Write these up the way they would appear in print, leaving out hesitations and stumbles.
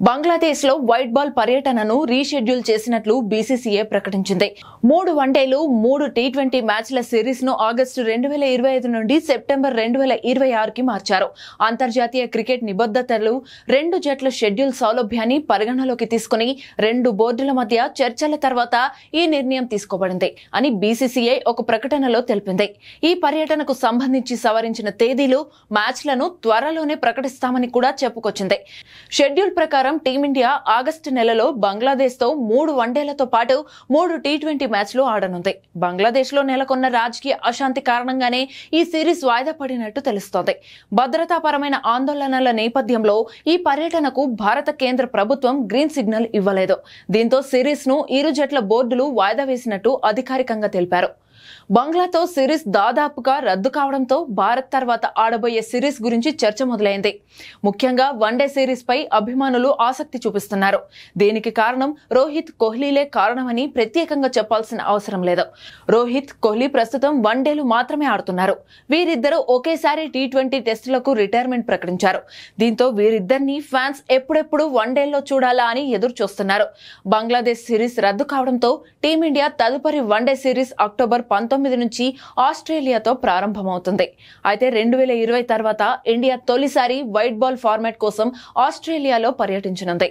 బంగ్లాదేశ్ లో white ball పర్యటనను reschedule చేసినట్లు బీసీసీఐ ప్రకటించింది. 3 వన్డేలు 3 టీ20 మ్యాచ్ల సిరీస్ ను ఆగస్టు 2025 నుండి సెప్టెంబర్ 2026కి మార్చారు. అంతర్జాతీయ క్రికెట్ నిబద్ధతలు 2 జట్ల షెడ్యూల్ సౌలభ్యాన్ని పరిగణలోకి తీసుకుని 2 బోర్డుల మధ్య చర్చల తర్వాత ఈ నిర్ణయం తీసుకోబడింది అని బీసీసీఐ ఒక ప్రకటనలో తెలిపింది. ఈ పర్యటనకు సంబంధించి సవరించిన తేదీలు, మ్యాచ్లను త్వరలోనే ప్రకటిస్తామని కూడా చెప్పుకొచ్చింది. షెడ్యూల్ ప్రకారం టీమిండియా ఆగస్టు నెలలో బంగ్లాదేశ్ తో 3 వన్డేలతో పాటు 3 టీ20 మ్యాచ్లు ఆడనుంది. బంగ్లాదేశ్ లో నెలకొన్న రాజకీయ అశాంతి కారణంగానే ఈ సిరీస్ వాయిదా పడినట్టు తెలుస్తోంది. భద్రతాపరమైన ఆందోళనల నేపథ్యంలో ఈ పర్యటనకు భారత కేంద్ర ప్రభుత్వం గ్రీన్ సిగ్నల్ ఇవ్వలేదు. దీంతో సిరీస్ ను ఇరు జట్ల బోర్డులు వాయిదా వేసినట్టు అధికారికంగా తెలిపారు. బంగ్లాతో సిరీస్ దాదాపుగా రద్దు కావడంతో భారత్ తర్వాత ఆడబోయే సిరీస్ గురించి చర్చ మొదలైంది. ముఖ్యంగా వన్డే సిరీస్ పై అభిమానులు ఆసక్తి చూపిస్తున్నారు. దీనికి కారణం రోహిత్ కోహ్లీలే కారణమని ప్రత్యేకంగా చెప్పాల్సిన అవసరం లేదు. రోహిత్, కోహ్లీ ప్రస్తుతం వన్డేలు మాత్రమే ఆడుతున్నారు. వీరిద్దరూ ఒకేసారి టీ20 టెస్టులకు రిటైర్మెంట్ ప్రకటించారు. దీంతో వీరిద్దరిని ఫ్యాన్స్ ఎప్పుడెప్పుడు వన్డేల్లో చూడాలా అని ఎదురు చూస్తున్నారు. బంగ్లాదేశ్ సిరీస్ రద్దు కావడంతో టీమిండియా తదుపరి వన్డే సిరీస్ అక్టోబర్ 19 నుంచి ఆస్ట్రేలియాతో ప్రారంభమవుతుంది. అయితే 2020 తర్వాత ఇండియా తొలిసారి వైట్ బాల్ ఫార్మాట్ కోసం ఆస్ట్రేలియాలో పర్యటించనుంది.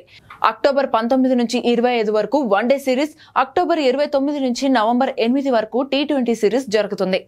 అక్టోబర్ 19 నుంచి 25 వరకు వన్డే సిరీస్, అక్టోబర్ 29 నుంచి నవంబర్ 8 వరకు టీ20 సిరీస్ జరుగుతుంది.